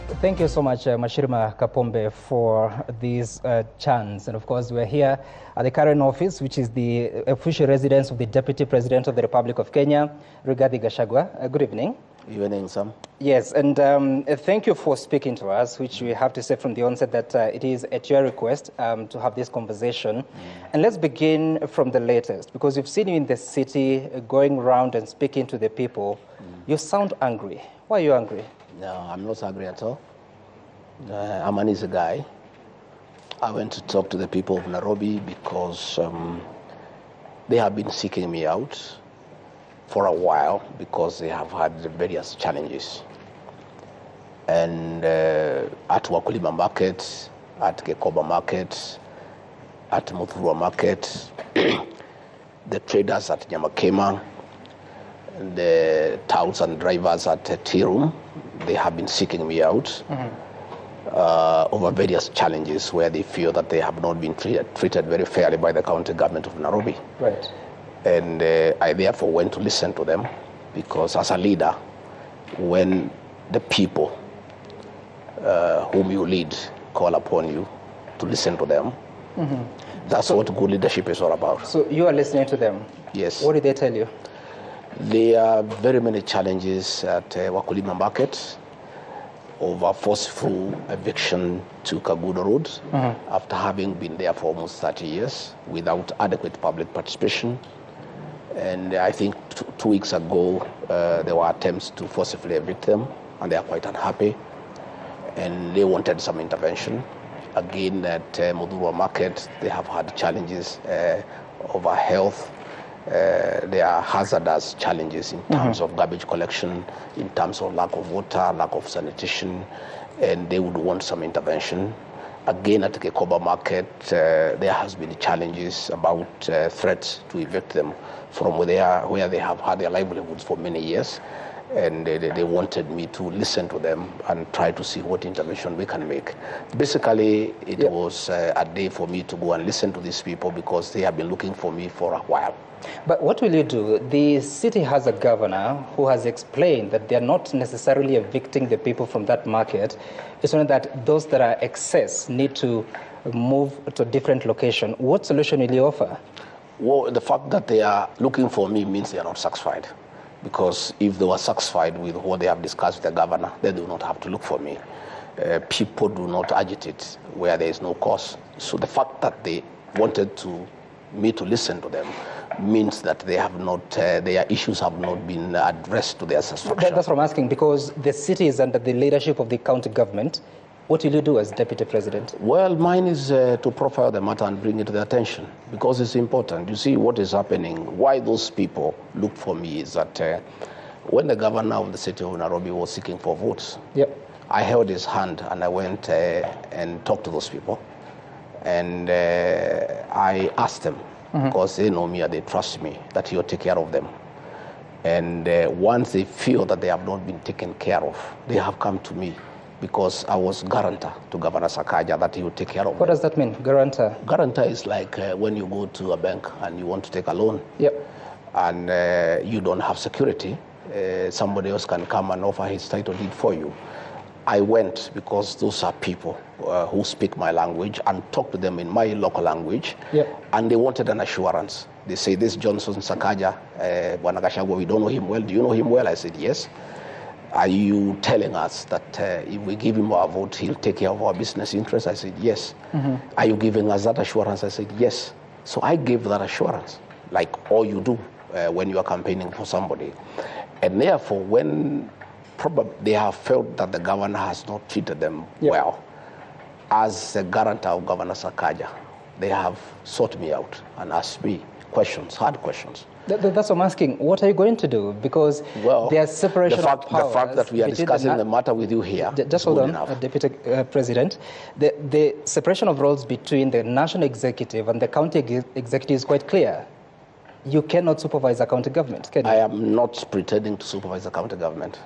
Thank you so much, Mashirima Kapombe, for this chance. And of course, we're here at the current office, which is the official residence of the Deputy President of the Republic of Kenya, Rigathi Gachagua. Good evening. Good evening, Sam. Yes, and thank you for speaking to us, which we have to say from the onset that it is at your request to have this conversation. And let's begin from the latest, because we've seen you in the city going around and speaking to the people. You sound angry. Why are you angry? No, I'm not angry at all. I'm an easy guy. I went to talk to the people of Nairobi because they have been seeking me out for a while because they have had various challenges. And at Wakulima Market, at Kekoba Market, at Muthurwa Market, the traders at Nyamakema, the touts and drivers at Tirum, they have been seeking me out over various challenges where they feel that they have not been treated very fairly by the county government of Nairobi. Right. And I therefore went to listen to them because as a leader, when the people whom you lead call upon you to listen to them, that's what good leadership is all about. So you are listening to them? Yes. What did they tell you? There are very many challenges at Wakulima Market over forceful eviction to Kagudo Road after having been there for almost 30 years without adequate public participation. And I think 2 weeks ago, there were attempts to forcibly evict them, and they are quite unhappy. And they wanted some intervention. Again, at Muthurwa Market, they have had challenges over health. There are hazardous challenges in terms of garbage collection, in terms of lack of water, lack of sanitation, and they would want some intervention. Again, at Kekoba Market, there has been challenges about threats to evict them from where they have had their livelihoods for many years. And they wanted me to listen to them and try to see what intervention we can make. Basically, it was a day for me to go and listen to these people because they have been looking for me for a while. But what will you do? The city has a governor who has explained that they are not necessarily evicting the people from that market. It's only that those that are excess need to move to a different location. What solution will you offer? Well, the fact that they are looking for me means they are not satisfied. Because if they were satisfied with what they have discussed with the governor, then they do not have to look for me. People do not agitate where there is no cause. So the fact that they wanted me to listen to them means that they have not, their issues have not been addressed to their satisfaction. That's what I'm asking, because the city is under the leadership of the county government. What will you do as Deputy President? Well, mine is to profile the matter and bring it to their attention because it's important. You see what is happening. Why those people look for me is that when the governor of the city of Nairobi was seeking for votes, I held his hand and I went and talked to those people. And I asked them, because they know me and they trust me, that he'll take care of them. And once they feel that they have not been taken care of, they have come to me. Because I was guarantor to Governor Sakaja that he would take care of What does that mean, guarantor? Guarantor is like when you go to a bank and you want to take a loan, and you don't have security, somebody else can come and offer his title deed for you. I went because those are people who speak my language and talk to them in my local language, and they wanted an assurance. They say, this Johnson Sakaja, Bwana Gachagua, we don't know him well. Do you know him well? I said, yes. Are you telling us that if we give him our vote, he'll take care of our business interests? I said, yes. Are you giving us that assurance? I said, yes. So I gave that assurance, like all you do when you are campaigning for somebody. And therefore, when probably they have felt that the governor has not treated them well, as a guarantor of Governor Sakaja, they have sought me out and asked me questions, hard questions. That's what I'm asking. What are you going to do? Because there's separation of powers. The fact that we are discussing the matter with you here just hold on, Deputy President. The separation of roles between the national executive and the county executive is quite clear. You cannot supervise a county government, can you? I am not pretending to supervise the county government.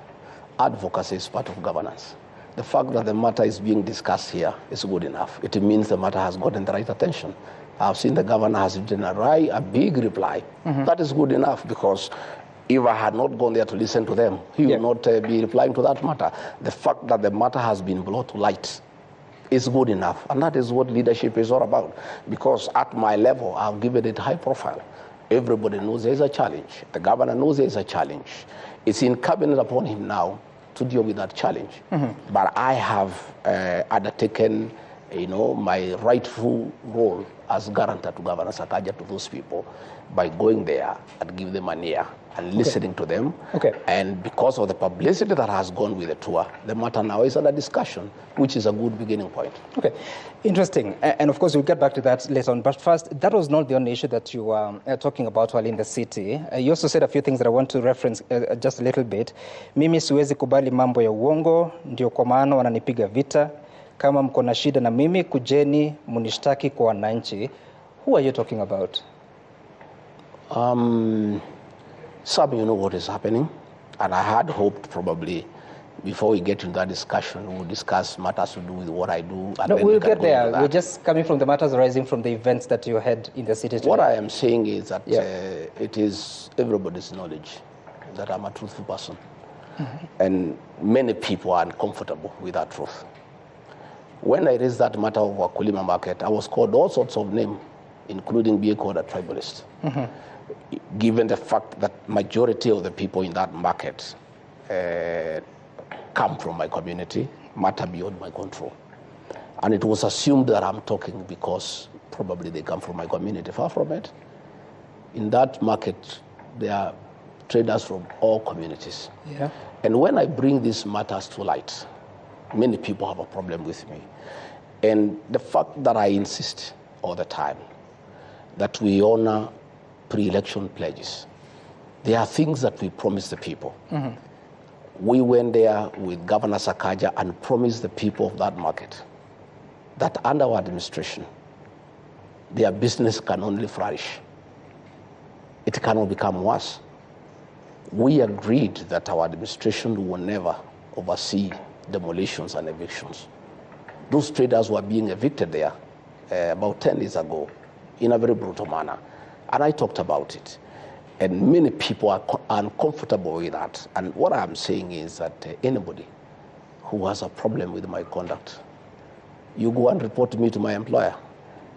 Advocacy is part of governance. The fact that the matter is being discussed here is good enough. It means the matter has gotten the right attention. I've seen the governor has written a big reply. That is good enough because If I had not gone there to listen to them, he would not be replying to that matter. The fact that the matter has been brought to light is good enough. And that is what leadership is all about. Because at my level, I've given it high profile. Everybody knows there's a challenge. The governor knows there's a challenge. It's incumbent upon him now to deal with that challenge. But I have undertaken, my rightful role as guarantor to Governor Sakaja to those people by going there and give them an ear and listening to them. And because of the publicity that has gone with the tour, the matter now is under discussion, which is a good beginning point. Okay, interesting. And of course, we'll get back to that later on. But first, that was not the only issue that you were talking about while in the city. You also said a few things that I want to reference just a little bit. Mimi siwezi kubali mambo ya uongo, ndio kwa maana wananipiga vita. Kama mko na shida na mimi, kujeni munishtaki kwa wananchi. Who are you talking about? Some you know what is happening, and I had hoped probably before we get into that discussion, we'll discuss matters to do with what I do. And no, we'll get there. We're just coming from the matters arising from the events that you had in the city today. What I am saying is that it is everybody's knowledge that I'm a truthful person. And many people are uncomfortable with that truth. When I raised that matter of Wakulima market, I was called all sorts of names, including being called a tribalist. Given the fact that majority of the people in that market come from my community, matter beyond my control. And it was assumed that I'm talking because probably they come from my community. Far from it. In that market, there are traders from all communities. And when I bring these matters to light, many people have a problem with me. And the fact that I insist all the time that we honor pre-election pledges. There are things that we promise the people. We went there with Governor Sakaja and promised the people of that market that under our administration, their business can only flourish. It cannot become worse. We agreed that our administration will never oversee demolitions and evictions. Those traders were being evicted there about 10 years ago in a very brutal manner. And I talked about it. And many people are uncomfortable with that. And what I'm saying is that anybody who has a problem with my conduct, you go and report me to my employer.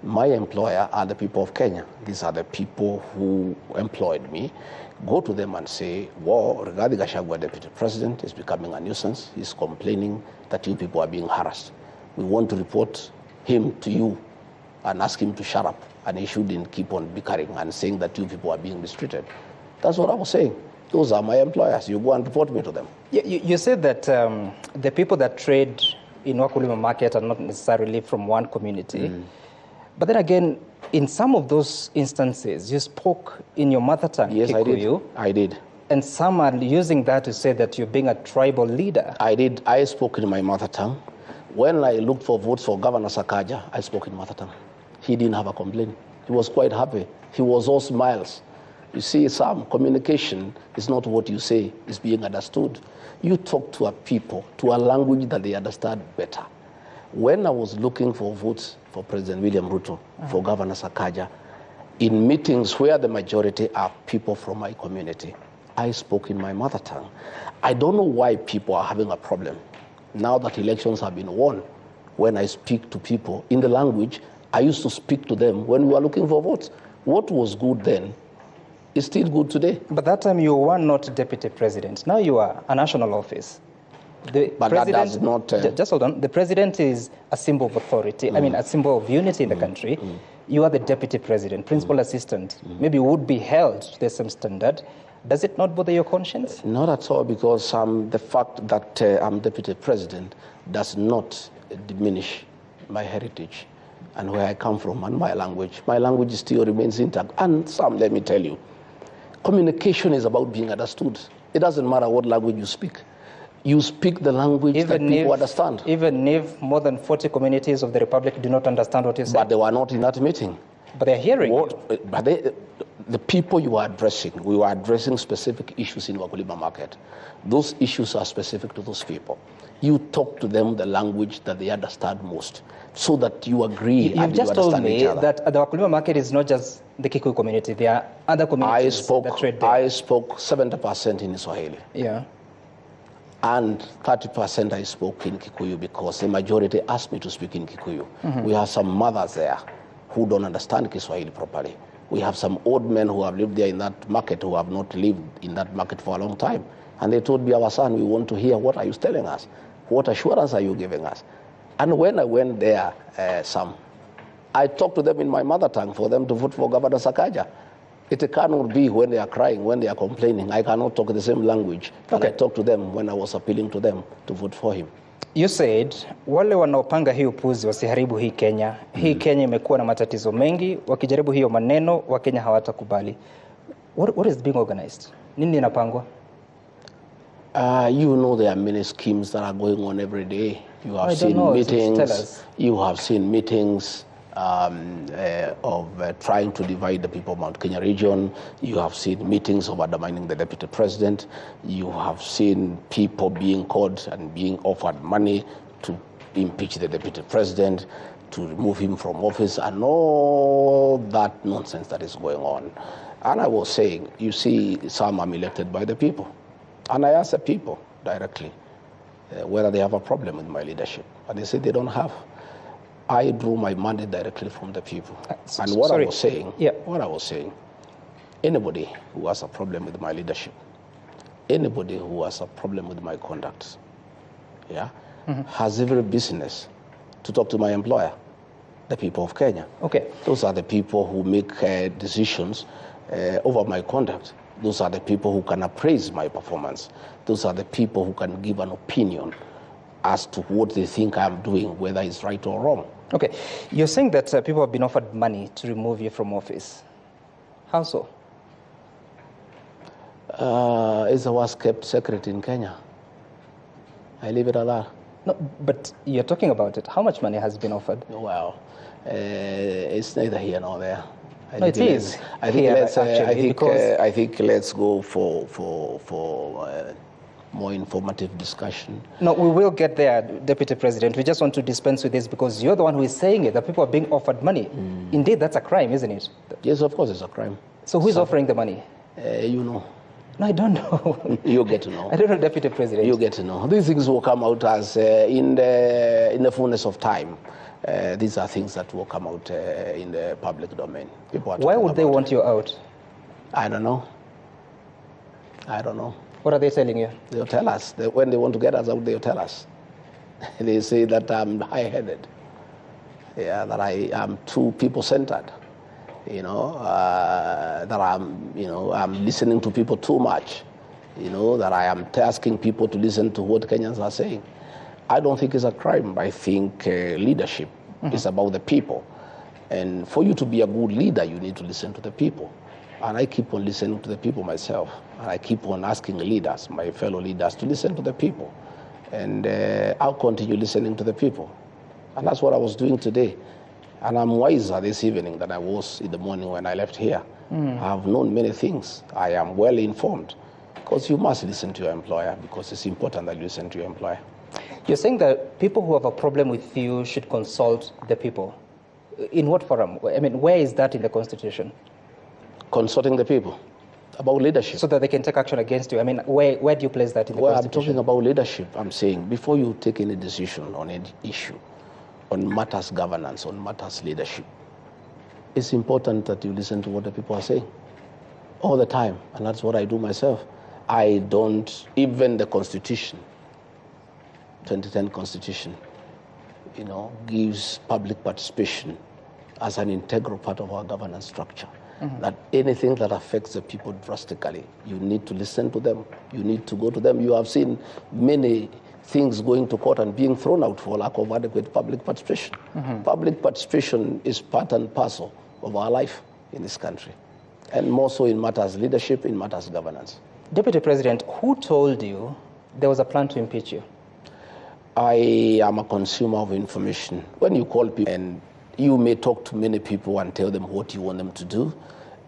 My employer are the people of Kenya. These are the people who employed me. Go to them and say, well, regarding Gachagua, Deputy President, is becoming a nuisance. He's complaining that you people are being harassed. We want to report him to you and ask him to shut up. And he shouldn't keep on bickering and saying that you people are being mistreated. That's what I was saying. Those are my employers. You go and report me to them. You said that the people that trade in Wakulima market are not necessarily from one community. But then again, in some of those instances, you spoke in your mother tongue, Yes, Kikuyu. I did. And some are using that to say that you're being a tribal leader. I did. I spoke in my mother tongue. When I looked for votes for Governor Sakaja, I spoke in mother tongue. He didn't have a complaint. He was quite happy. He was all smiles. You see, some communication is not what you say, it's being understood. You talk to a people, to a language that they understand better. When I was looking for votes for President William Ruto, for Governor Sakaja, in meetings where the majority are people from my community, I spoke in my mother tongue. I don't know why people are having a problem now that elections have been won. When I speak to people in the language I used to speak to them when we were looking for votes. What was good then is still good today. But that time you were not deputy president. Now you are a national office. But that does not... Just hold on. The president is a symbol of authority. I mean, a symbol of unity in the country. You are the deputy president, principal assistant. Maybe you would be held to the same standard. Does it not bother your conscience? Not at all, because the fact that I'm deputy president does not diminish my heritage and where I come from and my language. My language still remains intact. And some, let me tell you, communication is about being understood. It doesn't matter what language you speak. You speak the language that people understand. Even if more than 40 communities of the Republic do not understand what you say. But they were not in that meeting. But they're hearing you. But the people you are addressing, we were addressing specific issues in Wakulima Market. Those issues are specific to those people. You talk to them the language that they understand most, so that you agree and you understand each other. You've just told me that the Wakulima Market is not just the Kikuyu community. There are other communities that trade there. I spoke 70% in Swahili. Yeah. And 30% I spoke in Kikuyu because the majority asked me to speak in Kikuyu. We have some mothers there who don't understand Kiswahili properly. We have some old men who have lived there in that market who have not lived in that market for a long time. And they told me, our son, we want to hear, what are you telling us? What assurance are you giving us? And when I went there, I talked to them in my mother tongue for them to vote for Governor Sakaja. It cannot be when they are crying, when they are complaining. I cannot talk the same language that I talked to them when I was appealing to them to vote for him. You said, wale wanaopanga hii upuzi wasiharibu hii Kenya. Hii Kenya imekuwa na matatizo mengi, wakijaribu hiyo maneno, Wakenya hawatakubali. What is being organized? Nini inapangwa? You know there are many schemes that are going on every day. You have seen meetings. You have seen meetings of trying to divide the people of Mount Kenya region. You have seen meetings of undermining the deputy president. You have seen people being called and being offered money to impeach the deputy president, to remove him from office, and all that nonsense that is going on. And I was saying, you see, some are elected by the people. And I asked the people directly whether they have a problem with my leadership. And they said they don't have. I drew my mandate directly from the people. And what I was saying, anybody who has a problem with my leadership, anybody who has a problem with my conduct, has every business to talk to my employer, the people of Kenya. Okay. Those are the people who make decisions over my conduct. Those are the people who can appraise my performance. Those are the people who can give an opinion as to what they think I'm doing, whether it's right or wrong. Okay. You're saying that people have been offered money to remove you from office. How so? It's the worst kept secret in Kenya. I leave it at that. No, but you're talking about it. How much money has been offered? Well, it's neither here nor there. No, it is. I think let's go for more informative discussion. No, we will get there, Deputy President. We just want to dispense with this because you're the one who is saying it, that people are being offered money. Indeed, that's a crime, isn't it? Yes, of course it's a crime. So who is offering the money? You know. No, I don't know. You get to know. I don't know, Deputy President. You get to know. These things will come out as in the fullness of time. These are things that will come out in the public domain. Why would they want you out? I don't know. I don't know. What are they telling you? They'll tell us. When they want to get us out, they'll tell us. They say that I'm high-headed. Yeah, that I am too people-centered. That I'm listening to people too much. That I am asking people to listen to what Kenyans are saying. I don't think it's a crime. I think leadership is about the people. And for you to be a good leader, you need to listen to the people. And I keep on listening to the people myself. And I keep on asking leaders, my fellow leaders, to listen to the people. And I'll continue listening to the people. And that's what I was doing today. And I'm wiser this evening than I was in the morning when I left here. I have known many things. I am well informed. Because you must listen to your employer, because it's important that you listen to your employer. You're saying that people who have a problem with you should consult the people. In what forum? I mean, where is that in the Constitution? Consulting the people about leadership. So that they can take action against you. I mean, where do you place that in the Constitution? I'm talking about leadership. I'm saying before you take any decision on any issue, on matters governance, on matters leadership, it's important that you listen to what the people are saying all the time. And that's what I do myself. I don't, even the Constitution, 2010 Constitution, gives public participation as an integral part of our governance structure. That anything that affects the people drastically, you need to listen to them. You need to go to them. You have seen many things going to court and being thrown out for lack of adequate public participation. Public participation is part and parcel of our life in this country, and more so in matters leadership, in matters governance. Deputy President, who told you there was a plan to impeach you? I am a consumer of information. When you call people, and you may talk to many people and tell them what you want them to do,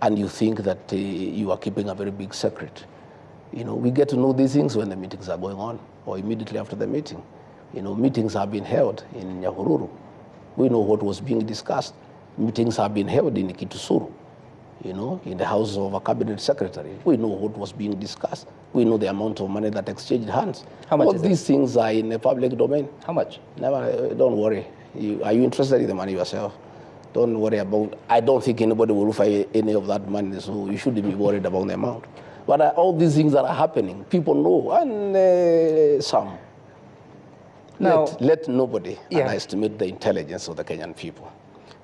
and you think that you are keeping a very big secret. We get to know these things when the meetings are going on or immediately after the meeting. Meetings have been held in Nyahururu. We know what was being discussed. Meetings have been held in Kitusuru, in the house of a cabinet secretary. We know what was being discussed. We know the amount of money that exchanged hands. How much All these things are in the public domain. How much? Never, don't worry. Are you interested in the money yourself? Don't worry about, I don't think anybody will offer any of that money, so you shouldn't be worried about the amount. But all these things that are happening, people know, and some. Now, let nobody underestimate the intelligence of the Kenyan people.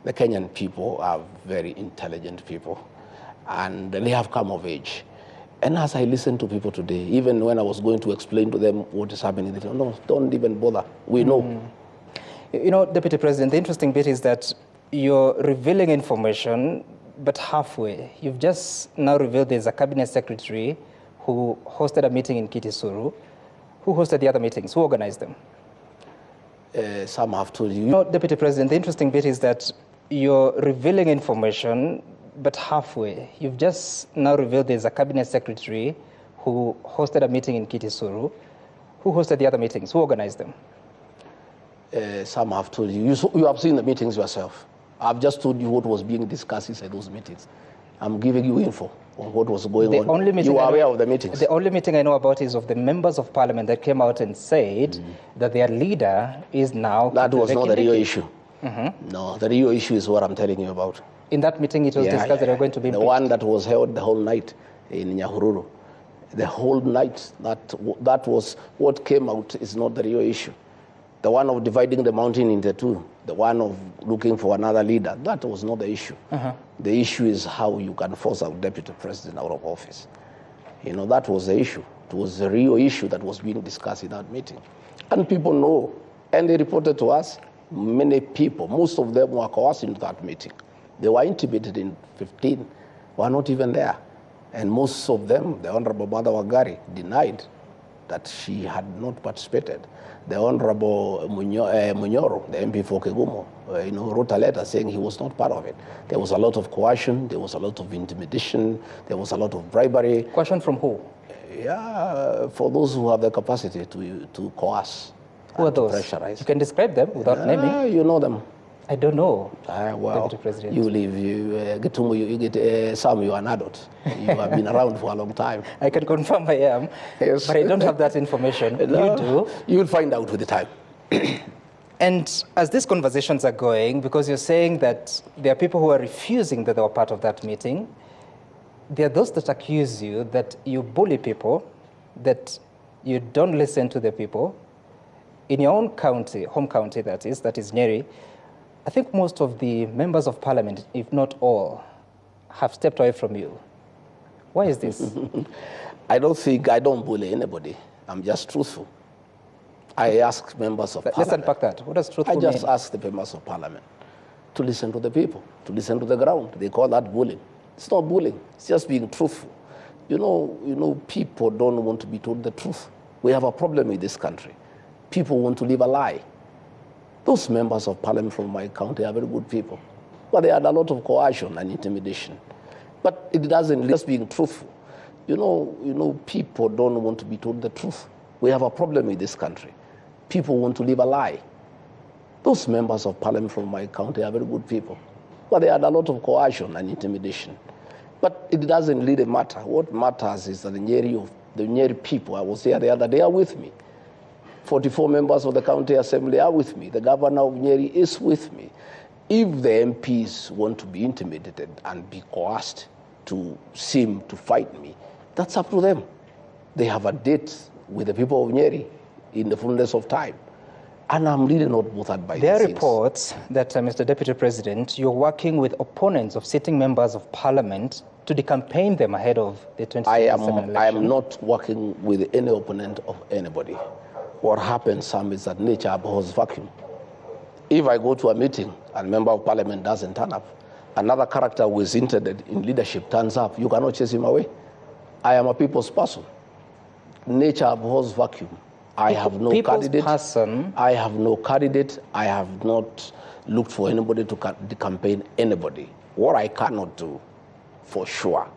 The Kenyan people are very intelligent people, and they have come of age. And as I listen to people today, even when I was going to explain to them what is happening, they said, no, don't even bother. We know. Deputy President, the interesting bit is that you're revealing information, but halfway. You've just now revealed there's a cabinet secretary who hosted a meeting in Kitisuru. Who hosted the other meetings? Who organized them? Some have told you. Deputy President, the interesting bit is that you're revealing information, but halfway. You've just now revealed there's a cabinet secretary who hosted a meeting in Kitisuru. Who hosted the other meetings? Who organized them? Some have told you. You have seen the meetings yourself. I've just told you what was being discussed inside those meetings. I'm giving you info on what was going on. You are aware of the meetings. The only meeting I know about is of the members of parliament that came out and said that their leader is now... That was not the real issue. No, the real issue is what I'm telling you about. In that meeting, it was discussed that they're going to be... The one that was held the whole night in Nyahururu. The whole night, that was what came out is not the real issue. The one of dividing the mountain into two, the one of looking for another leader, that was not the issue. The issue is how you can force a deputy president out of office. That was the issue. It was the real issue that was being discussed in that meeting. And people know, and they reported to us, many people, most of them were coerced into that meeting. They were intimidated in 15, were not even there. And most of them, the Honorable Mother Wangari, denied that she had not participated. The Honorable Munyoro, the MP for Kegumo, wrote a letter saying he was not part of it. There was a lot of coercion, there was a lot of intimidation, there was a lot of bribery. Coercion from who? Yeah, for those who have the capacity to coerce. Who are those? Pressurize. You can describe them without naming. You know them. I don't know. Well, Deputy President. You live, you get some, you are an adult. You have been around for a long time. I can confirm I am, yes. But I don't have that information. No, you do. You will find out with the time. And as these conversations are going, because you're saying that there are people who are refusing that they were part of that meeting, there are those that accuse you that you bully people, that you don't listen to the people. In your own county, home county that is Nyeri, I think most of the members of parliament, if not all, have stepped away from you. Why is this? I don't bully anybody. I'm just truthful. I ask members of parliament. Let's unpack that. What does truthful mean? I just ask the members of parliament to listen to the people, to listen to the ground. They call that bullying. It's not bullying. It's just being truthful. People don't want to be told the truth. We have a problem in this country. People want to live a lie. Those members of parliament from my county are very good people. But they had a lot of coercion and intimidation. But it doesn't, just being truthful. People don't want to be told the truth. We have a problem in this country. People want to live a lie. Those members of parliament from my county are very good people. But they had a lot of coercion and intimidation. But it doesn't really matter. What matters is that the Nyeri people, I was there the other day, are with me. 44 members of the county assembly are with me. The governor of Nyeri is with me. If the MPs want to be intimidated and be coerced to seem to fight me, that's up to them. They have a date with the people of Nyeri in the fullness of time. And I'm really not bothered by there these are things. reports that, Mr. Deputy President, you're working with opponents of sitting members of parliament to decampaign them ahead of the 2027 election. I am not working with any opponent of anybody. What happens, Sam, is that nature abhors vacuum. If I go to a meeting and a member of parliament doesn't turn up, another character who is interested in leadership turns up, you cannot chase him away. I am a people's person. Nature abhors vacuum. I have no candidate. I have no candidate. I have not looked for anybody to campaign anybody. What I cannot do for sure,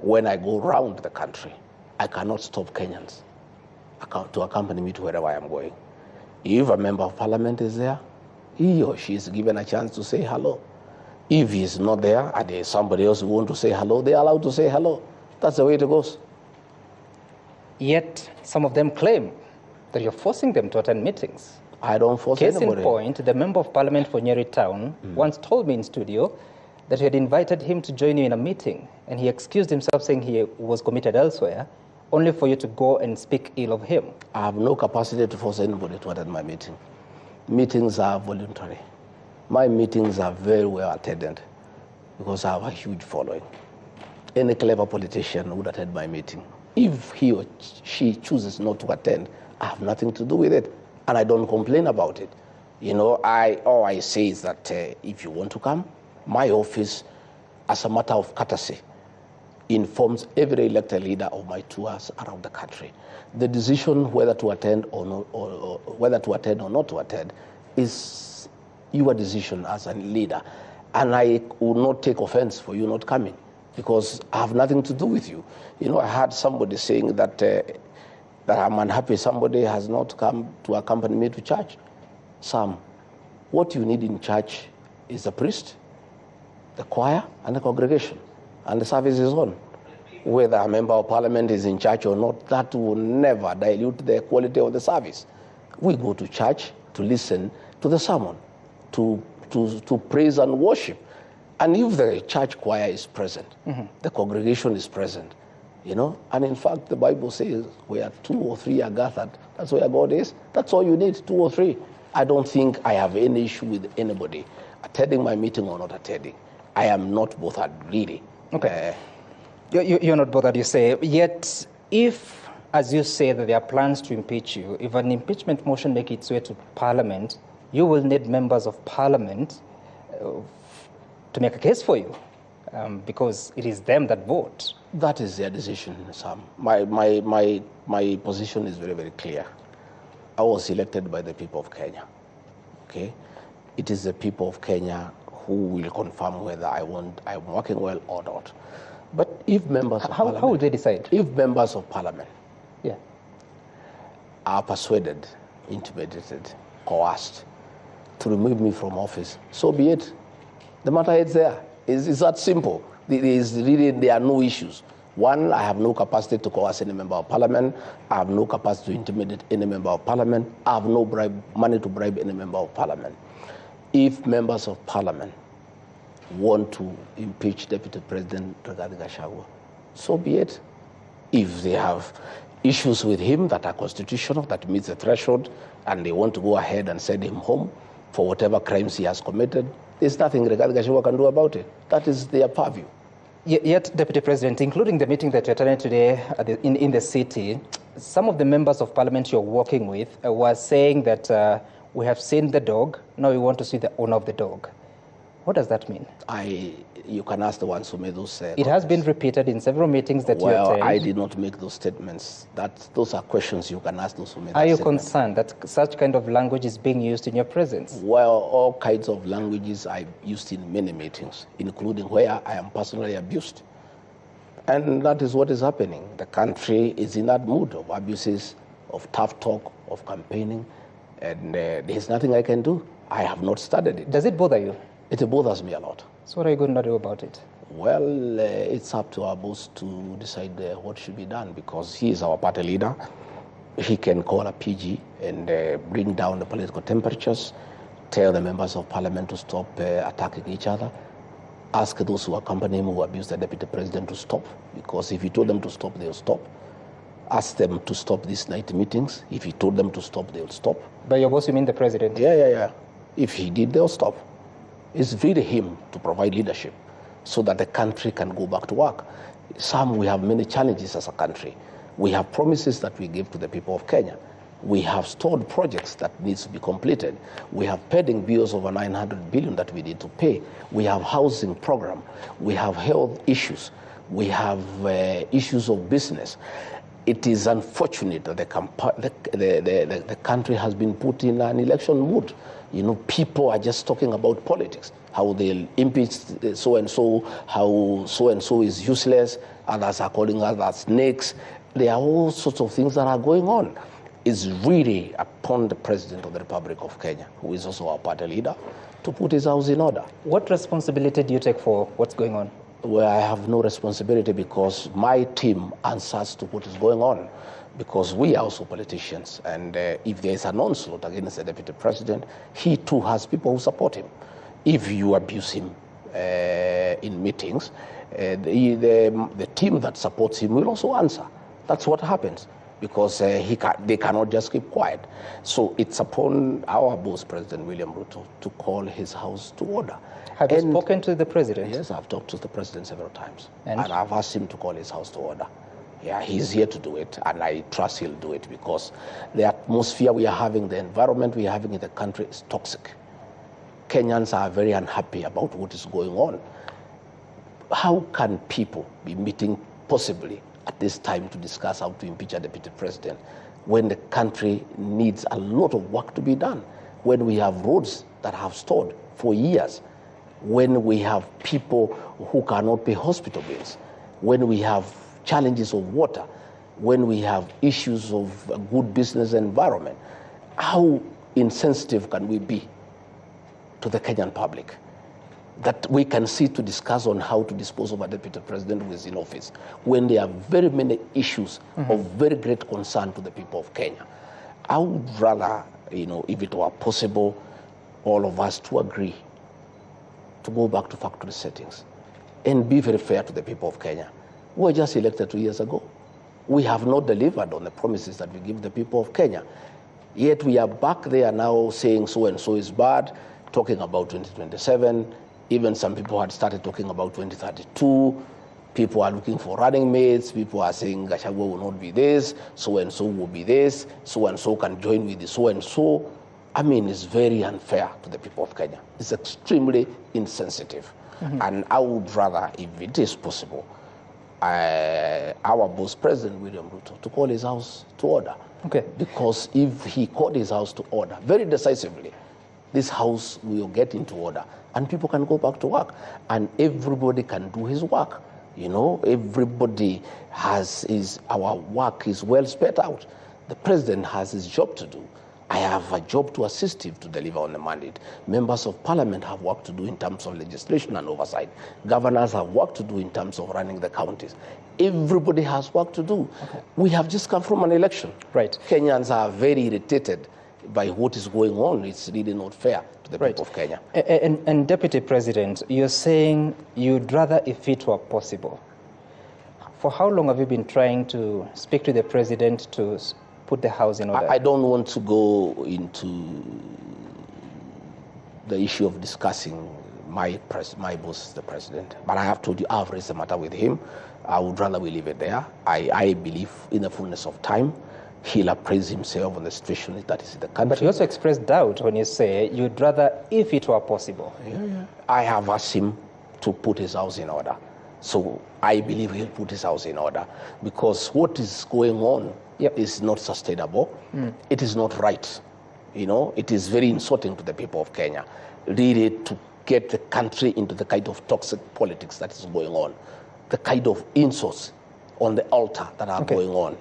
when I go around the country, I cannot stop Kenyans to accompany me to wherever I am going. If a member of parliament is there, he or she is given a chance to say hello. If he is not there and there is somebody else who wants to say hello, they are allowed to say hello. That's the way it goes. Yet, some of them claim that you're forcing them to attend meetings. I don't force anybody. Case in point, the member of parliament for Nyeri Town once told me in studio that you had invited him to join you in a meeting, and he excused himself saying he was committed elsewhere, only for you to go and speak ill of him. I have no capacity to force anybody to attend my meeting. Meetings are voluntary. My meetings are very well attended because I have a huge following. Any clever politician would attend my meeting. If he or she chooses not to attend, I have nothing to do with it, and I don't complain about it. You know, all I say is that if you want to come, my office, as a matter of courtesy, informs every elected leader of my tours around the country. The decision whether to attend or not, or whether to attend or not to attend, is your decision as a leader, and I will not take offense for you not coming, because I have nothing to do with you. You know, I heard somebody saying that that I'm unhappy somebody has not come to accompany me to church. Sam, what you need in church is a priest, the choir, and the congregation, and the service is on. Whether a member of parliament is in church or not, that will never dilute the quality of the service. We go to church to listen to the sermon, to praise and worship. And if the church choir is present, the congregation is present, you know, and in fact, the Bible says where 2 or 3 are gathered, that's where God is. That's all you need, 2 or 3. I don't think I have any issue with anybody attending my meeting or not attending. I am not bothered, really. Okay. You're not bothered, you say. Yet, if, as you say, that there are plans to impeach you, if an impeachment motion makes its way to Parliament, you will need members of Parliament to make a case for you, because it is them that vote. That is their decision, Sam. My position is very, very clear. I was elected by the people of Kenya, okay? It is the people of Kenya who will confirm whether I'm working well or not. But if members of Parliament... How will they decide? If members of Parliament are persuaded, intimidated, coerced to remove me from office, so be it. The matter is there. It's that simple. There are no issues. One, I have no capacity to coerce any member of Parliament. I have no capacity to intimidate any member of Parliament. I have no money to bribe any member of Parliament. If members of Parliament want to impeach Deputy President Gachagua, so be it. If they have issues with him that are constitutional, that meets the threshold, and they want to go ahead and send him home for whatever crimes he has committed, there's nothing Gachagua can do about it. That is their purview. Yet, Deputy President, including the meeting that you're attending today in the city, some of the members of Parliament you're working with were saying that we have seen the dog, now we want to see the owner of the dog. What does that mean? You can ask the ones who made those It has been repeated in several meetings that you attend. Well, I did not make those statements. Those are questions you can ask those who made Are you concerned that such kind of language is being used in your presence? Well, all kinds of languages I've used in many meetings, including where I am personally abused. And that is what is happening. The country is in that mood of abuses, of tough talk, of campaigning, and there's nothing I can do. I have not studied it. Does it bother you? It bothers me a lot. So what are you going to do about it? Well, it's up to our boss to decide what should be done, because he is our party leader. He can call a PG and bring down the political temperatures, tell the members of Parliament to stop attacking each other, ask those who accompany him who abuse the Deputy President to stop, because if he told them to stop, they'll stop. Ask them to stop these night meetings. If he told them to stop, they'll stop. By your boss, you mean the President? Yeah. If he did, they'll stop. It's really him to provide leadership so that the country can go back to work. We have many challenges as a country. We have promises that we give to the people of Kenya. We have stored projects that needs to be completed. We have pending bills over 900 billion that we need to pay. We have housing program. We have health issues. We have issues of business. it is unfortunate that the country has been put in an election mood. You know, people are just talking about politics, how they'll impeach so-and-so, how so-and-so is useless, others are calling others snakes. There are all sorts of things that are going on. It's really upon the President of the Republic of Kenya, who is also our party leader, to put his house in order. What responsibility do you take for what's going on? Well, I have no responsibility because my team answers to what is going on, because we are also politicians, and if there is an onslaught against the deputy president, he too has people who support him. If you abuse him in meetings, the team that supports him will also answer. That's what happens, because they cannot just keep quiet. So it's upon our boss, President William Ruto, to call his house to order. Have you spoken to the president? Yes, I've talked to the president several times. And I've asked him to call his house to order. Yeah, he's here to do it, and I trust he'll do it, because the atmosphere we are having, the environment we are having in the country is toxic. Kenyans are very unhappy about what is going on. How can people be meeting possibly at this time to discuss how to impeach a deputy president when the country needs a lot of work to be done, when we have roads that have stalled for years, when we have people who cannot pay hospital bills, when we have challenges of water, when we have issues of a good business environment? How insensitive can we be to the Kenyan public that we can sit to discuss on how to dispose of a deputy president who is in office when there are very many issues of very great concern to the people of Kenya? I would rather, if it were possible, all of us to agree to go back to factory settings and be very fair to the people of Kenya. We were just elected 2 years ago. We have not delivered on the promises that we give the people of Kenya. Yet we are back there now saying so-and-so is bad, talking about 2027. Even some people had started talking about 2032. People are looking for running mates. People are saying Gachagua will not be this, so-and-so will be this, so-and-so can join with the so-and-so. I mean, it's very unfair to the people of Kenya. It's extremely insensitive. And I would rather, if it is possible, our boss, President William Ruto, to call his house to order. Okay. Because if he called his house to order very decisively, this house will get into order and people can go back to work and everybody can do his work. Everybody has our work is well spread out. The president has his job to do. I have a job to assist him to deliver on the mandate. Members of parliament have work to do in terms of legislation and oversight. Governors have work to do in terms of running the counties. Everybody has work to do. Okay. We have just come from an election. Right. Kenyans are very irritated by what is going on. It's really not fair to the people of Kenya. And Deputy President, you're saying you'd rather if it were possible. For how long have you been trying to speak to the president to put the house in order? I don't want to go into the issue of discussing my boss, the president, but I have told you I've raised the matter with him. I would rather we leave it there. I believe in the fullness of time he'll appraise himself on the situation that is in the country. But you also expressed doubt when you say you'd rather if it were possible. Yeah. I have asked him to put his house in order. So I believe he'll put his house in order, because what is going on is not sustainable. It is not right. It is very insulting to the people of Kenya, really, to get the country into the kind of toxic politics that is going on, the kind of insults on the altar that are going on,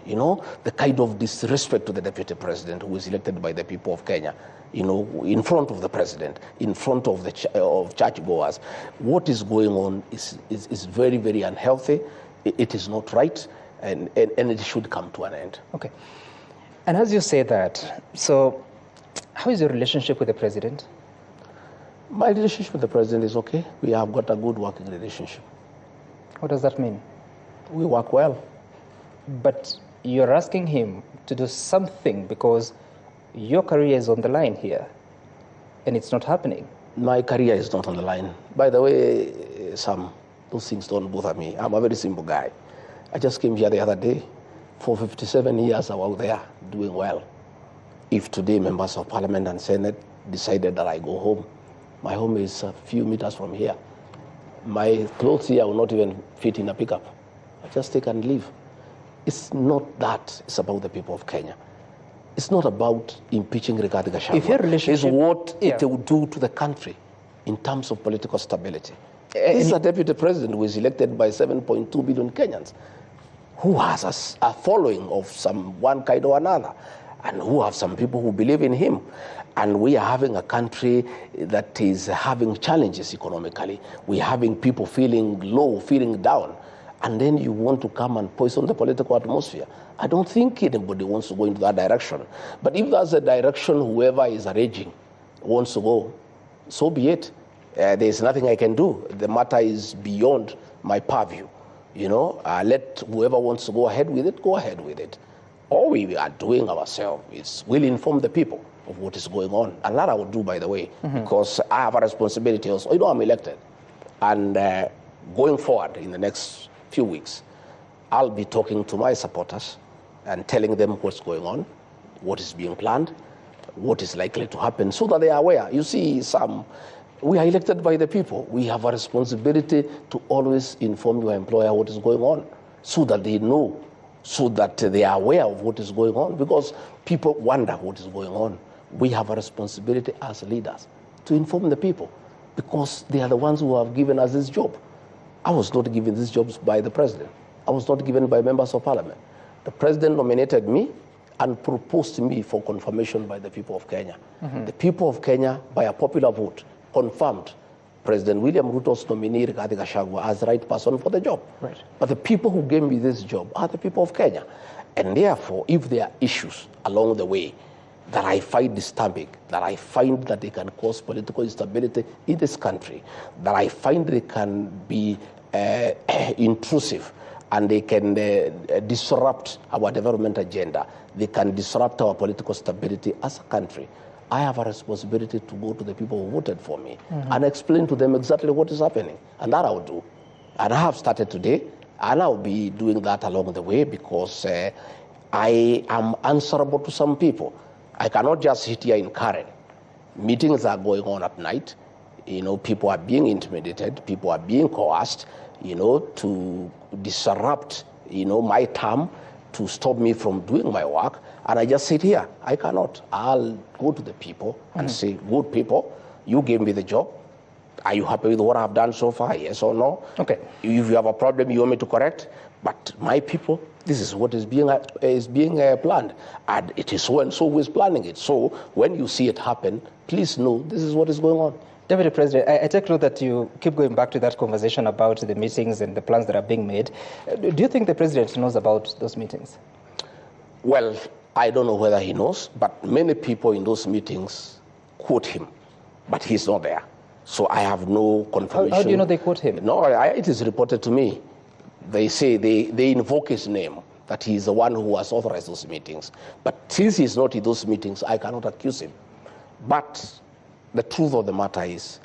the kind of disrespect to the deputy president who is elected by the people of Kenya, in front of the president, in front of of churchgoers. What is going on is very, very unhealthy. It is not right, and it should come to an end. Okay. And as you say that, so how is your relationship with the president? My relationship with the president is okay. We have got a good working relationship. What does that mean? We work well. But you're asking him to do something because your career is on the line here, and it's not happening. My career is not on the line. By the way, Sam, those things don't bother me. I'm a very simple guy. I just came here the other day. For 57 years, I was there doing well. If today members of parliament and senate decided that I go home, my home is a few meters from here. My clothes here will not even fit in a pickup. I just take and leave. It's not that. It's about the people of Kenya. It's not about impeaching Rigathi Gachagua. If your relationship... It's what it will do to the country in terms of political stability. This is a deputy president who is elected by 7.2 billion Kenyans, who has a following of some one kind or another, and who have some people who believe in him. And we are having a country that is having challenges economically. We're having people feeling low, feeling down. And then you want to come and poison the political atmosphere. I don't think anybody wants to go into that direction. But if that's the direction whoever is raging wants to go, so be it. There's nothing I can do. The matter is beyond my purview. You know, let whoever wants to go ahead with it, go ahead with it. All we are doing ourselves is we'll inform the people of what is going on. And that I will do, by the way, because I have a responsibility also. You know, I'm elected. And going forward in the next few weeks, I'll be talking to my supporters and telling them what's going on, what is being planned, what is likely to happen, so that they are aware. You see, we are elected by the people. We have a responsibility to always inform your employer what is going on, so that they know, so that they are aware of what is going on, because people wonder what is going on. We have a responsibility as leaders to inform the people, because they are the ones who have given us this job. I was not given these jobs by the president. I was not given by members of parliament. The president nominated me and proposed me for confirmation by the people of Kenya. The people of Kenya, by a popular vote, confirmed President William Ruto's nominee, Rigathi Gachagua, as the right person for the job. Right. But the people who gave me this job are the people of Kenya. And therefore, if there are issues along the way that I find disturbing, that I find that they can cause political instability in this country, that I find they can be intrusive, and they can disrupt our development agenda, they can disrupt our political stability as a country, I have a responsibility to go to the people who voted for me and explain to them exactly what is happening. And that I will do. And I have started today, and I'll be doing that along the way, because I am answerable to some people. I cannot just sit here in Karen. Meetings are going on at night. You know, people are being intimidated. People are being coerced, you know, to disrupt, you know, my term, to stop me from doing my work. And I just sit here. I cannot. I'll go to the people and say, good people, you gave me the job. Are you happy with what I've done so far? Yes or no? Okay. If you have a problem you want me to correct, but my people, this is what is being planned. And it is so and so who is planning it. So when you see it happen, please know this is what is going on. Deputy President, I take note that you keep going back to that conversation about the meetings and the plans that are being made. Do you think the President knows about those meetings? Well, I don't know whether he knows, but many people in those meetings quote him, but he's not there. So I have no confirmation. How do you know they quote him? No, it is reported to me. They say they invoke his name, that he is the one who has authorized those meetings. But since he's not in those meetings, I cannot accuse him. But the truth of the matter is,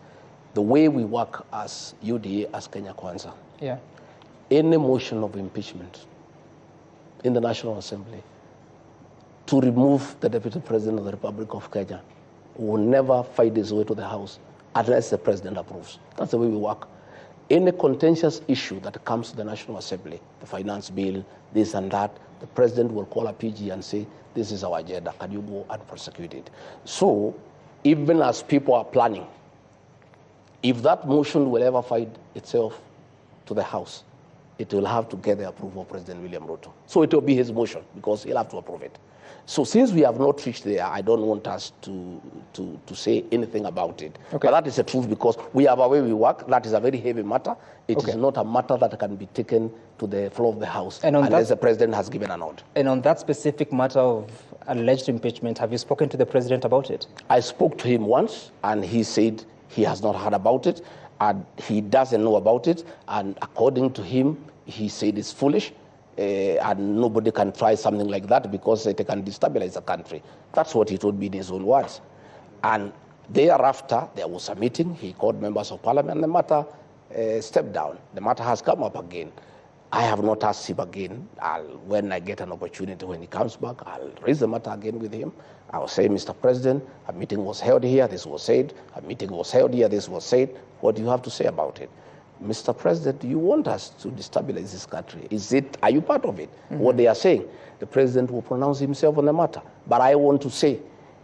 the way we work as UDA, as Kenya Kwanza, any motion of impeachment in the National Assembly to remove the Deputy President of the Republic of Kenya will never find its way to the House unless the President approves. That's the way we work. Any contentious issue that comes to the National Assembly, the finance bill, this and that, the President will call a PG and say, this is our agenda, can you go and prosecute it? So, even as people are planning, if that motion will ever find itself to the House, it will have to get the approval of President William Ruto. So it will be his motion, because he'll have to approve it. So since we have not reached there, I don't want us to say anything about it. Okay. But that is the truth, because we have a way we work. That is a very heavy matter. It is not a matter that can be taken to the floor of the House unless the President has given a nod. And on that specific matter of alleged impeachment, have you spoken to the President about it? I spoke to him once, and he said he has not heard about it, and he doesn't know about it, and according to him, he said it's foolish. And nobody can try something like that because it can destabilize the country. That's what he told me in his own words. And thereafter, there was a meeting. He called members of parliament, and the matter stepped down. The matter has come up again. I have not asked him again. When I get an opportunity, when he comes back, I'll raise the matter again with him. I will say, Mr. President, a meeting was held here, this was said. A meeting was held here, this was said. What do you have to say about it? Mr. President, you want us to destabilize this country. Are you part of it? What they are saying, the president will pronounce himself on the matter. But I want to say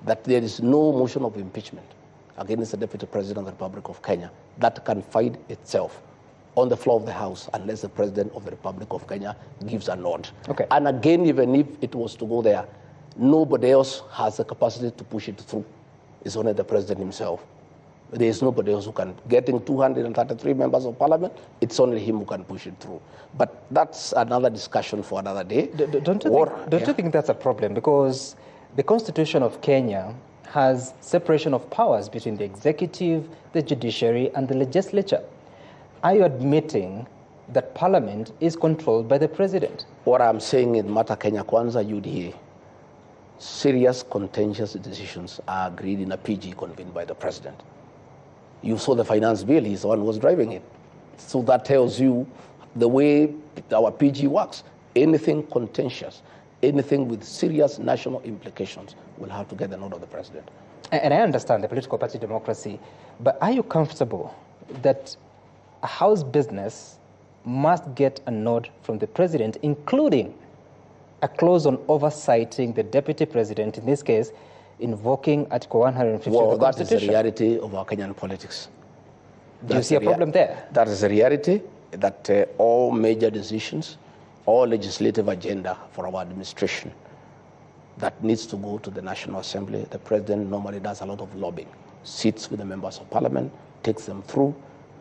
that there is no motion of impeachment against the Deputy President of the Republic of Kenya that can find itself on the floor of the House unless the President of the Republic of Kenya gives a nod. Okay. And again, even if it was to go there, nobody else has the capacity to push it through. It's only the President himself. There is nobody else who can. Getting 233 members of parliament, it's only him who can push it through. But that's another discussion for another day. Don't you think that's a problem? Because the Constitution of Kenya has separation of powers between the executive, the judiciary, and the legislature. Are you admitting that parliament is controlled by the president? What I'm saying in Mata Kenya Kwanza UDA, serious contentious decisions are agreed in a PG convened by the president. You saw the finance bill, he's the one who was driving it. So that tells you the way our PG works. Anything contentious, anything with serious national implications will have to get the nod of the president. And I understand the political party democracy, but are you comfortable that a House business must get a nod from the president, including a clause on oversighting the deputy president, in this case, invoking Article 150 of the Constitution? That is the reality of our Kenyan politics. Do you see a problem there? That is the reality, that all major decisions, all legislative agenda for our administration that needs to go to the National Assembly, the president normally does a lot of lobbying, sits with the members of parliament, takes them through,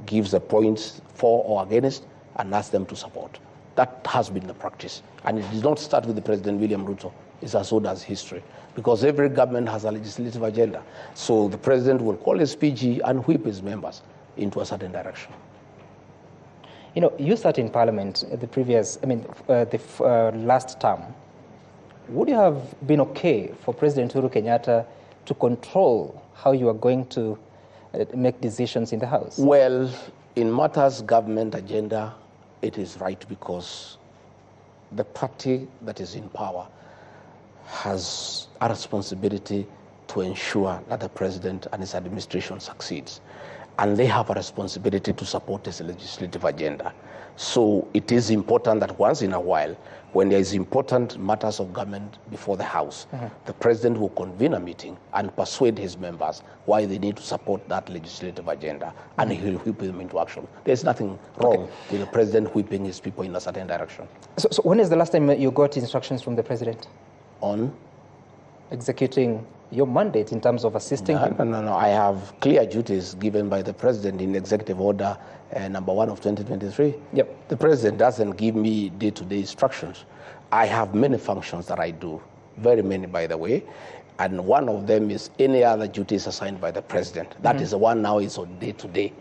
gives the points for or against, and asks them to support. That has been the practice. And it did not start with the President William Ruto. It's as old as history. Because every government has a legislative agenda. So the president will call his PG and whip his members into a certain direction. You know, you sat in parliament the last term. Would you have been okay for President Uhuru Kenyatta to control how you are going to make decisions in the House? Well, in matters government agenda, it is right because the party that is in power has a responsibility to ensure that the president and his administration succeeds. And they have a responsibility to support his legislative agenda. So it is important that once in a while, when there is important matters of government before the House, the president will convene a meeting and persuade his members why they need to support that legislative agenda, and he will whip them into action. There's nothing wrong with the president whipping his people in a certain direction. So when is the last time you got instructions from the president on executing your mandate in terms of assisting him? No. I have clear duties given by the president in Executive Order number 1 of 2023. Yep. The president doesn't give me day-to-day instructions. I have many functions that I do, very many, by the way, and one of them is any other duties assigned by the president. That is the one now is on day-to-day.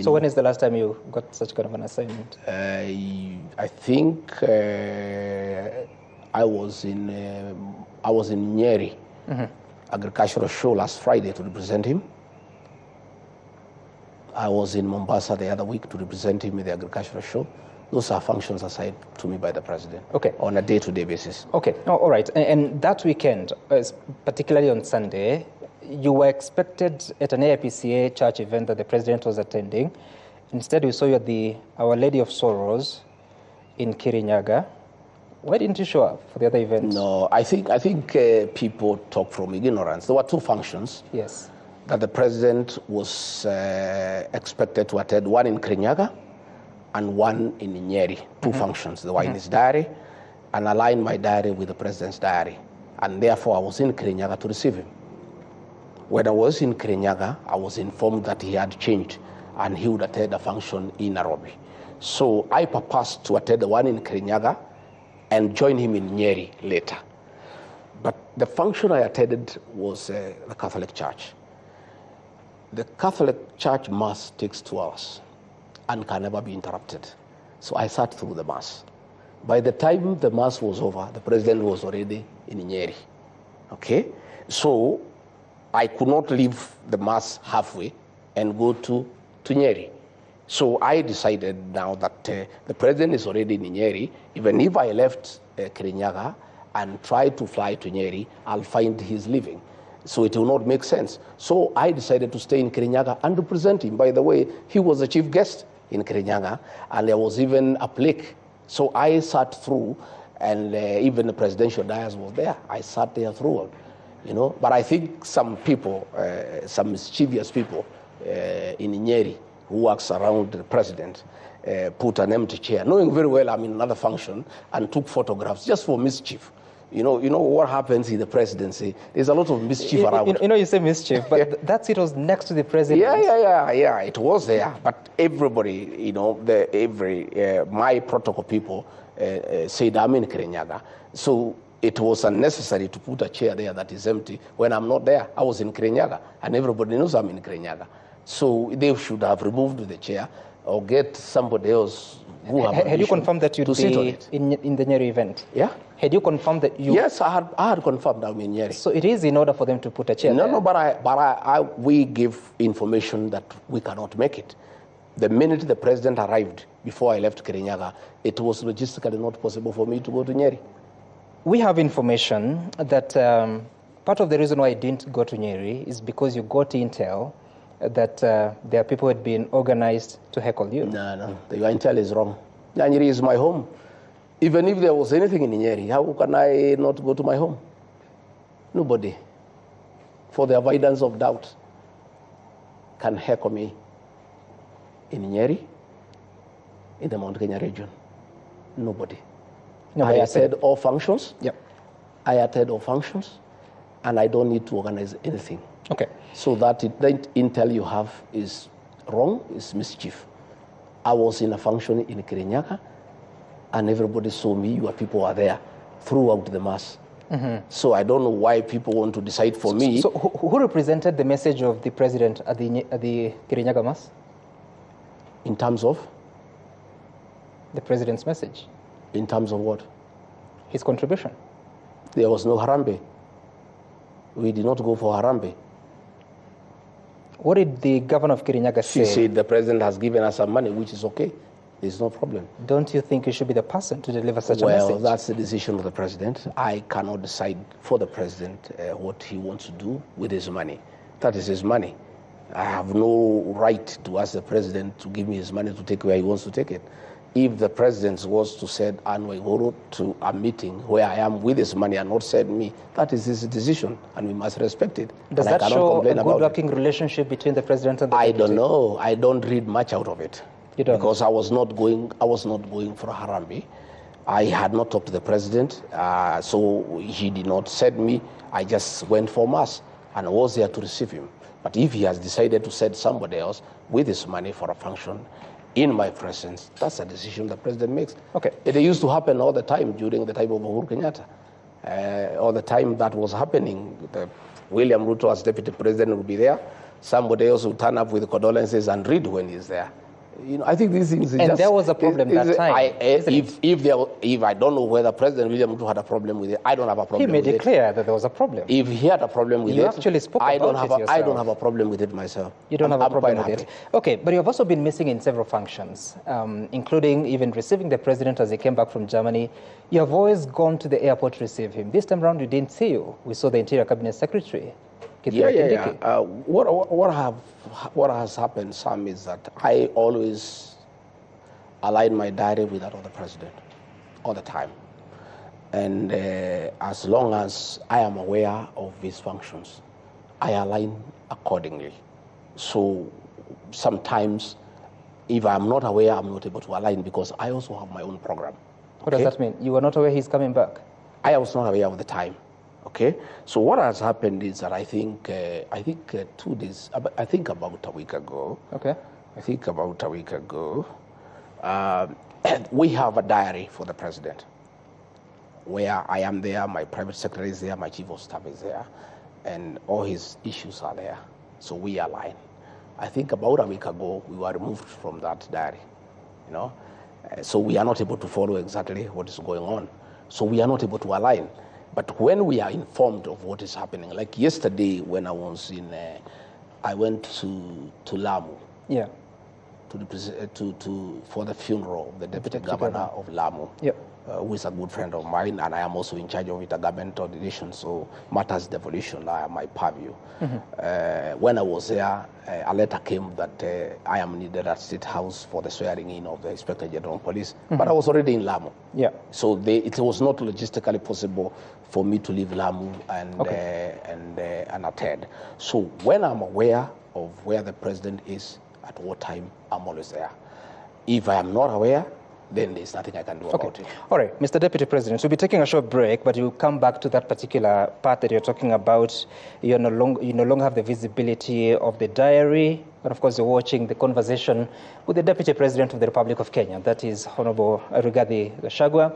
So when is the last time you got such kind of an assignment? I think I was in Nyeri, agricultural show last Friday to represent him. I was in Mombasa the other week to represent him in the agricultural show. Those are functions assigned to me by the president on a day-to-day basis. Okay, all right. And that weekend, particularly on Sunday, you were expected at an AIPCA church event that the president was attending. Instead, we saw you at the Our Lady of Sorrows in Kirinyaga. Why didn't you show up for the other event? No, I think people talk from ignorance. There were two functions. Yes. That the president was expected to attend, one in Kirinyaga and one in Nyeri. Two functions. They were in his diary, and aligned my diary with the president's diary. And therefore, I was in Kirinyaga to receive him. When I was in Kirinyaga, I was informed that he had changed and he would attend a function in Nairobi. So I purposed to attend the one in Kirinyaga and join him in Nyeri later. But the function I attended was the Catholic Church. The Catholic Church Mass takes 2 hours and can never be interrupted. So I sat through the Mass. By the time the Mass was over, the president was already in Nyeri. Okay? So I could not leave the Mass halfway and go to Nyeri. So I decided now that the president is already in Nyeri. Even if I left Kirinyaga and tried to fly to Nyeri, I'll find he's leaving. So it will not make sense. So I decided to stay in Kirinyaga and represent him. By the way, he was the chief guest in Kirinyaga, and there was even a plaque. So I sat through, and even the presidential dais was there. I sat there through, But I think some people, some mischievous people in Nyeri who works around the president, put an empty chair, knowing very well I'm in another function, and took photographs just for mischief. You know what happens in the presidency. There's a lot of mischief around. You say mischief, but that seat was next to the president. Yeah. It was there, but everybody, my protocol people said I'm in Kirinyaga, so it was unnecessary to put a chair there that is empty when I'm not there. I was in Kirinyaga, and everybody knows I'm in Kirinyaga. So they should have removed the chair or get somebody else who have. Had you confirmed that you'd be in the Nyeri event? Yeah. Had you confirmed that you? Yes, I had confirmed I'm in Nyeri. So it is in order for them to put a chair there? No, but we give information that we cannot make it. The minute the president arrived, before I left Kirinyaga, it was logistically not possible for me to go to Nyeri. We have information that part of the reason why I didn't go to Nyeri is because you got intel that there are people who had been organized to heckle you. No, your intel is wrong. Nyeri is my home. Even if there was anything in Nyeri, how can I not go to my home? Nobody, for the avoidance of doubt, can heckle me in Nyeri, in the Mount Kenya region. Nobody. I attend all functions. Yep. I attend all functions, and I don't need to organize anything. Okay. So that intel you have is wrong, is mischief. I was in a function in Kirinyaga, and everybody saw me. Your people are there throughout the mass. Mm-hmm. So I don't know why people want to decide for me. So who represented the message of the president at the Kirinyaga mass? In terms of? The president's message. In terms of what? His contribution. There was no Harambe. We did not go for Harambe. What did the governor of Kirinyaga say? She said the president has given us some money, which is okay. There's no problem. Don't you think you should be the person to deliver such a message? Well, that's the decision of the president. I cannot decide for the president what he wants to do with his money. That is his money. I have no right to ask the president to give me his money to take where he wants to take it. If the president was to send Anwar Igboho to a meeting where I am with his money and not send me, that is his decision, and we must respect it. Does that show a good working relationship between the president and the deputy? I don't know. I don't read much out of it. You don't? Because I was not going for Harambe. I had not talked to the president, so he did not send me. I just went for mass and was there to receive him. But if he has decided to send somebody else with his money for a function in my presence, that's a decision the president makes. Okay. It used to happen all the time during the time of Uhuru Kenyatta. All the time that was happening, William Ruto as deputy president would be there. Somebody else would turn up with condolences and read when he's there. I think these things. And there was a problem that time. If I don't know whether President William Ruto had a problem with it, I don't have a problem with it. He made it clear that there was a problem. If he had a problem with it, you actually spoke about it yourself. I don't have a problem with it myself. You don't have a problem with it. Okay, but you've also been missing in several functions, including even receiving the president as he came back from Germany. You have always gone to the airport to receive him. This time around, we didn't see you. We saw the Interior Cabinet Secretary. What has happened, Sam, is that I always align my diary with that of the president all the time. And as long as I am aware of his functions, I align accordingly. So sometimes, if I'm not aware, I'm not able to align because I also have my own program. What does that mean? You were not aware he's coming back? I was not aware of the time. Okay, so what has happened is that I think 2 days, I think about a week ago. Okay. I think about a week ago, we have a diary for the president where I am there, my private secretary is there, my chief of staff is there, and all his issues are there. So we align. I think about a week ago, we were removed from that diary, so we are not able to follow exactly what is going on. So we are not able to align. But when we are informed of what is happening, like yesterday when I was I went to Lamu. Yeah. For the funeral of the deputy governor of Lamu. Yep. who is a good friend of mine, and I am also in charge of intergovernmental relations, so matters devolution are my purview. When I was there, a letter came that I am needed at State House for the swearing in of the Inspector General of Police, but I was already in Lamu. Yeah. So it was not logistically possible for me to leave Lamu and attend. So when I'm aware of where the president is at what time, I'm always there. If I am not aware, then there's nothing I can do about it. All right, Mr. Deputy President, we'll be taking a short break, but you'll come back to that particular part that you're talking about. You no longer have the visibility of the diary, but of course you're watching the conversation with the Deputy President of the Republic of Kenya, that is Honorable Rigathi Gachagua.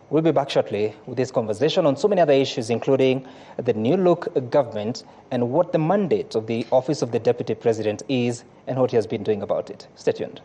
We'll be back shortly with this conversation on so many other issues, including the new look government and what the mandate of the Office of the Deputy President is and what he has been doing about it. Stay tuned.